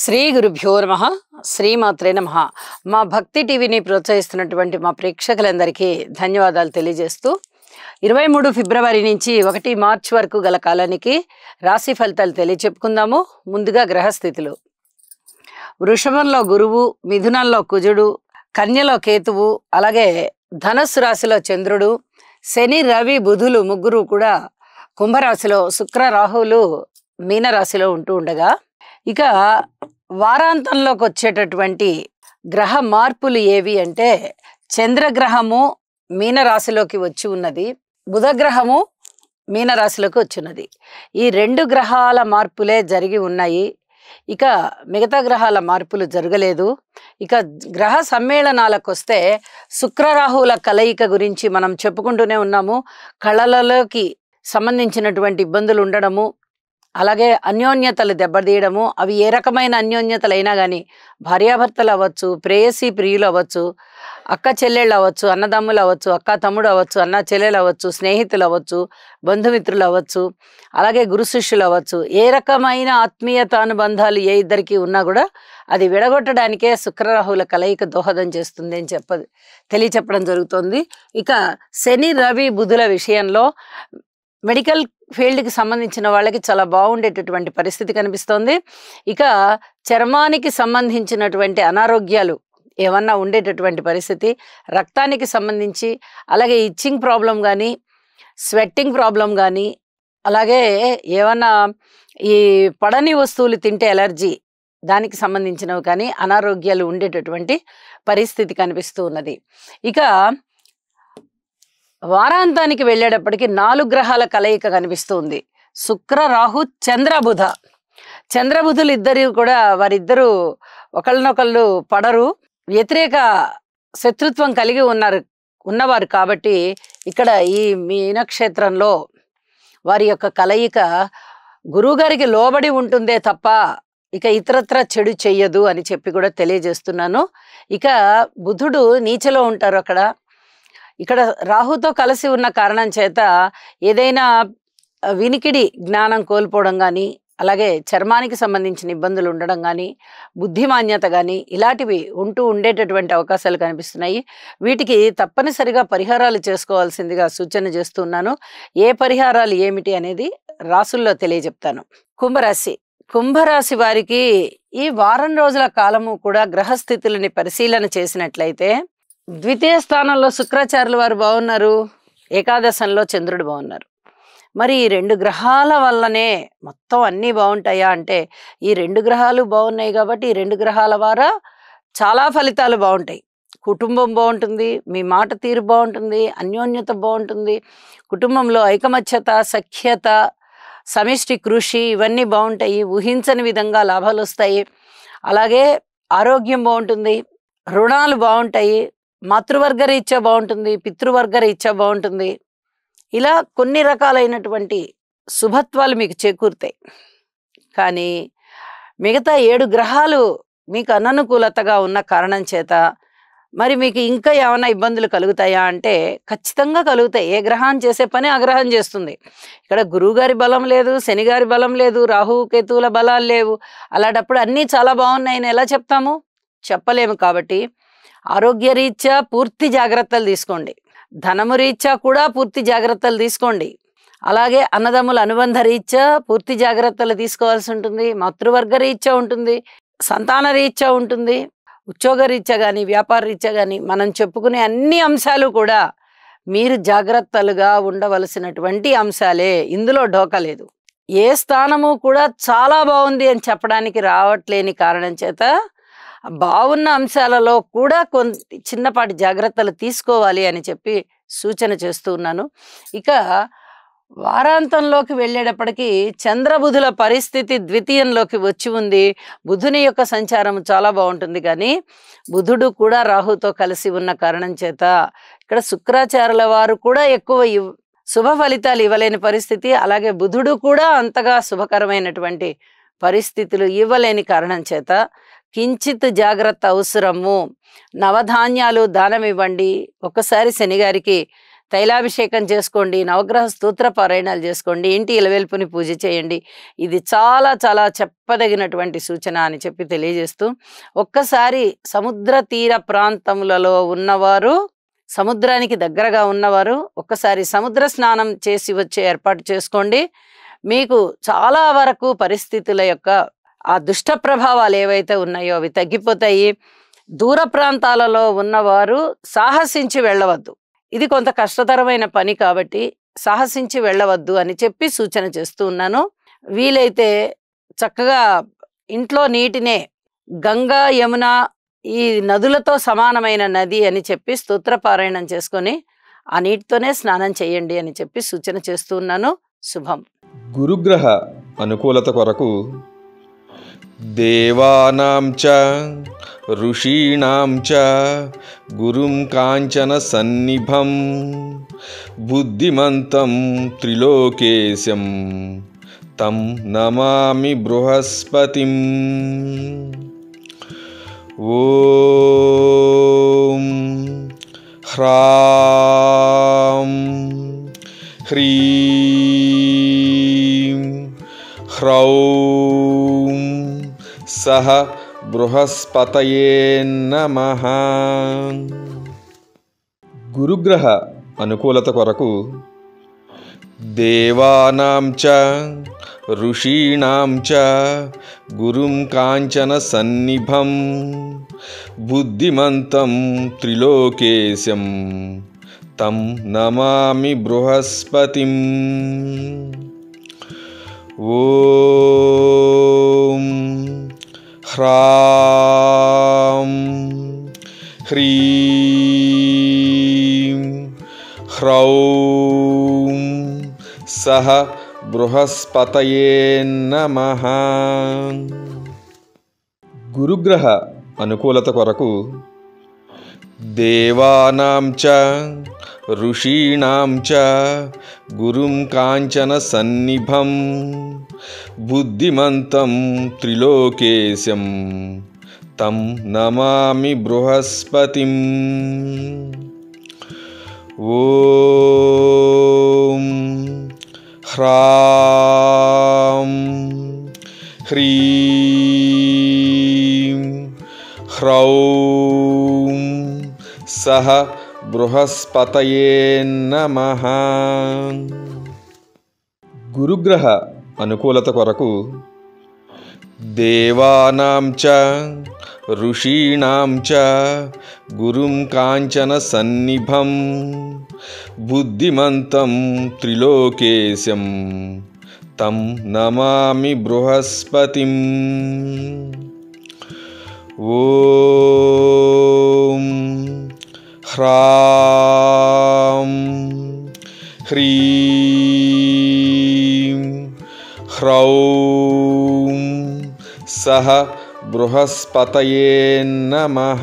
శ్రీ గురుభ్యో నమః శ్రీమాత్రే నమః. మా భక్తి టీవీని ప్రోత్సహిస్తున్నటువంటి మా ప్రేక్షకులందరికీ ధన్యవాదాలు తెలియజేస్తూ 23 ఫిబ్రవరి నుంచి 1 మార్చి వరకు గల కాలానికి రాశి ఫలితాలు తెలియచెప్పుకుందాము. ముందుగా గ్రహస్థితులు. వృషభంలో గురువు, మిథునంలో కుజుడు, కన్యలో కేతువు, అలాగే ధనస్సు రాశిలో చంద్రుడు, శని, రవి, బుధులు ముగ్గురు కూడా కుంభరాశిలో, శుక్ర, రాహువులు మీనరాశిలో ఉంటూ ఉండగా, ఇక వారాంతంలోకి వచ్చేటటువంటి గ్రహ మార్పులు ఏవి అంటే, చంద్రగ్రహము మీనరాశిలోకి వచ్చి ఉన్నది, బుధగ్రహము మీనరాశిలోకి వచ్చినది. ఈ 2 గ్రహాల మార్పులే జరిగి ఉన్నాయి. ఇక మిగతా గ్రహాల మార్పులు జరగలేదు. ఇక గ్రహ సమ్మేళనాలకు వస్తే శుక్రరాహువుల కలయిక గురించి మనం చెప్పుకుంటూనే ఉన్నాము. కళలలోకి సంబంధించినటువంటి ఇబ్బందులు ఉండడము, అలాగే అన్యోన్యతలు దెబ్బతీయడము, అవి ఏ రకమైన అన్యోన్యతలు అయినా కానీ భార్యాభర్తలు అవ్వచ్చు, ప్రేయసి ప్రియులు అవ్వచ్చు, అక్క చెల్లెళ్ళు అవ్వచ్చు, అన్నదమ్ములు అవ్వచ్చు, అక్క తమ్ముడు అవ్వచ్చు, అన్న చెల్లెలు అవ్వచ్చు, స్నేహితులు అవ్వచ్చు, బంధుమిత్రులు అవ్వచ్చు, అలాగే గురు శిష్యులు అవ్వచ్చు, ఏ రకమైన ఆత్మీయత అనుబంధాలు ఏ ఇద్దరికి ఉన్నా కూడా అది విడగొట్టడానికే శుక్రరాహువుల కలయిక దోహదం చేస్తుంది అని తెలియచెప్పడం జరుగుతుంది. ఇక శని, రవి, బుధుల విషయంలో మెడికల్ ఫీల్డ్కి సంబంధించిన వాళ్ళకి చాలా బాగుండేటటువంటి పరిస్థితి కనిపిస్తోంది. ఇక చర్మానికి సంబంధించినటువంటి అనారోగ్యాలు ఏమన్నా ఉండేటటువంటి పరిస్థితి, రక్తానికి సంబంధించి, అలాగే ఇచ్చింగ్ ప్రాబ్లం కానీ, స్వెట్టింగ్ ప్రాబ్లం కానీ, అలాగే ఏమన్నా ఈ పడని వస్తువులు తింటే ఎలర్జీ, దానికి సంబంధించినవి కానీ అనారోగ్యాలు ఉండేటటువంటి పరిస్థితి కనిపిస్తూ ఉన్నది. ఇక వారాంతానికి వెళ్ళేటప్పటికి 4 గ్రహాల కలయిక కనిపిస్తుంది. శుక్ర, రాహు, చంద్రబుధ. చంద్రబుధులు ఇద్దరు కూడా వారిద్దరూ ఒకళ్ళనొకళ్ళు పడరు, వ్యతిరేక శత్రుత్వం కలిగి ఉన్నవారు కాబట్టి ఇక్కడ ఈ మీనక్షేత్రంలో వారి యొక్క కలయిక గురువుగారికి లోబడి ఉంటుందే తప్ప ఇక ఇతరత్ర చెడు చెయ్యదు అని చెప్పి కూడా తెలియజేస్తున్నాను. ఇక బుధుడు నీచలో ఉంటారు అక్కడ. ఇక్కడ రాహుతో కలిసి ఉన్న కారణం చేత ఏదైనా వినికిడి జ్ఞానం కోల్పోవడం కానీ, అలాగే చర్మానికి సంబంధించిన ఇబ్బందులు ఉండడం కానీ, బుద్ధిమాన్యత కానీ ఇలాంటివి ఉండేటటువంటి అవకాశాలు కనిపిస్తున్నాయి. వీటికి తప్పనిసరిగా పరిహారాలు చేసుకోవాల్సిందిగా సూచన చేస్తున్నాను. ఏ పరిహారాలు ఏమిటి అనేది రాసుల్లో తెలియజెప్తాను. కుంభరాశి వారికి ఈ వారం రోజుల కాలము కూడా గ్రహస్థితులని పరిశీలన చేసినట్లయితే, ద్వితీయ స్థానంలో శుక్రాచార్యుల వారు బాగున్నారు, ఏకాదశంలో చంద్రుడు బాగున్నారు. మరి ఈ 2 గ్రహాల వల్లనే మొత్తం అన్నీ బాగుంటాయా అంటే, ఈ 2 గ్రహాలు బాగున్నాయి కాబట్టి ఈ 2 గ్రహాల వారా చాలా ఫలితాలు బాగుంటాయి. కుటుంబం బాగుంటుంది, మీ మాట తీరు బాగుంటుంది, అన్యోన్యత బాగుంటుంది, కుటుంబంలో ఐకమత్యత, సఖ్యత, సమిష్టి కృషి ఇవన్నీ బాగుంటాయి. ఊహించని విధంగా లాభాలు వస్తాయి. అలాగే ఆరోగ్యం బాగుంటుంది, రుణాలు బాగుంటాయి, మాతృవర్గ రీత్యా బాగుంటుంది, పితృవర్గ రీత్యా బాగుంటుంది. ఇలా కొన్ని రకాలైనటువంటి శుభత్వాలు మీకు చేకూరుతాయి. కానీ మిగతా 7 గ్రహాలు మీకు అననుకూలతగా ఉన్న కారణం చేత మరి మీకు ఇంకా ఏమైనా ఇబ్బందులు కలుగుతాయా అంటే ఖచ్చితంగా కలుగుతాయి. ఏ గ్రహం చేసే పని ఆ గ్రహం చేస్తుంది. ఇక్కడ గురువుగారి బలం లేదు, శనిగారి బలం లేదు, రాహు కేతువుల బలాలు లేవు. అలాంటప్పుడు అన్నీ చాలా బాగున్నాయని ఎలా చెప్తాము? చెప్పలేము. కాబట్టి ఆరోగ్య రీత్యా పూర్తి జాగ్రత్తలు తీసుకోండి, ధనము రీత్యా కూడా పూర్తి జాగ్రత్తలు తీసుకోండి, అలాగే అన్నదమ్ముల అనుబంధ రీత్యా పూర్తి జాగ్రత్తలు తీసుకోవాల్సి ఉంటుంది, మాతృవర్గ రీత్యా ఉంటుంది, సంతాన రీత్యా ఉంటుంది, ఉద్యోగ రీత్యా కానీ, వ్యాపార రీత్యా కానీ మనం చెప్పుకునే అన్ని అంశాలు కూడా మీరు జాగ్రత్తలుగా ఉండవలసినటువంటి అంశాలే. ఇందులో డోకా లేదు. ఏ స్థానము కూడా చాలా బాగుంది అని చెప్పడానికి రావట్లేని కారణం చేత బాగున్న అంశాలలో కూడా చిన్నపాటి జాగ్రత్తలు తీసుకోవాలి అని చెప్పి సూచన చేస్తూ ఉన్నాను. ఇక వారాంతంలోకి వెళ్ళేటప్పటికీ చంద్రబుధుల పరిస్థితి ద్వితీయంలోకి వచ్చి ఉంది. బుధుని యొక్క సంచారం చాలా బాగుంటుంది, కానీ బుధుడు కూడా రాహుతో కలిసి ఉన్న కారణం చేత ఇక్కడ శుక్రాచార్యుల వారు కూడా ఎక్కువ శుభ ఫలితాలు ఇవ్వలేని పరిస్థితి, అలాగే బుధుడు కూడా అంతగా శుభకరమైనటువంటి పరిస్థితులు ఇవ్వలేని కారణం చేత కించిత్ జాగ్రత్త అవసరము. నవధాన్యాలు దానం ఇవ్వండి. ఒకసారి శనిగారికి తైలాభిషేకం చేసుకోండి, నవగ్రహ స్తోత్ర పారాయణాలు చేసుకోండి, ఇంటి ఇలవేల్పుని పూజ చేయండి. ఇది చాలా చాలా చెప్పదగినటువంటి సూచన అని చెప్పి తెలియజేస్తూ, ఒక్కసారి సముద్ర తీర ప్రాంతములలో ఉన్నవారు, సముద్రానికి దగ్గరగా ఉన్నవారు ఒక్కసారి సముద్ర స్నానం చేసి వచ్చే ఏర్పాటు చేసుకోండి. మీకు చాలా వరకు పరిస్థితుల యొక్క ఆ దుష్ట ప్రభావాలు ఏవైతే ఉన్నాయో అవి తగ్గిపోతాయి. దూర ప్రాంతాలలో ఉన్నవారు సాహసించి వెళ్ళవద్దు. ఇది కొంత కష్టతరమైన పని కాబట్టి సాహసించి వెళ్ళవద్దు అని చెప్పి సూచన చేస్తూ ఉన్నాను. వీలైతే చక్కగా ఇంట్లో నీటినే గంగా, యమున ఈ నదులతో సమానమైన నది అని చెప్పి స్తోత్ర పారాయణం చేసుకొని ఆ నీటితోనే స్నానం చేయండి అని చెప్పి సూచన చేస్తూ ఉన్నాను. శుభం. గురుగ్రహ అనుకూలత కొరకు దేవానాం చ ఋషీణాం చ గురుం కాంచన సన్నిభం బుద్ధిమంతం త్రిలోకేశం తం నమామి బృహస్పతిం. ఓం హ్రాం హ్రీం హ్రౌం సహ బృహస్పతయే నమః. గురుగ్రహ అనుకూలత కొరకు దేవానాం చ ఋషీణాం చ గురుం కాంచన సన్నిభం బుద్ధిమంతం త్రిలోకేశం తం నమామి బృహస్పతిం. ఓం హ్రాం హ్రీం హ్రౌం సహ బృహస్పతయే నమః. గురుగ్రహ అనుకూలత కొరకు దేవానాం చ ఋషీణాం చ గురుం కాంచన సన్నిభం బుద్ధిమంతం త్రిలోకేశం తం నమామి బృహస్పతిం. ఓం హ్రాం హ్రీం హ్రౌం సహ బృహస్పతయే నమః. గురుగ్రహ అనుకూలత కొరకు దేవానాం చ ఋషీణాం చ గురుం కాంచన సన్నిభం బుద్ధిమంతం త్రిలోకేశం తం నమామి బృహస్పతిం. ఓం హ్రాం హ్రీం హ్రౌం సహ బృహస్పతయే నమః.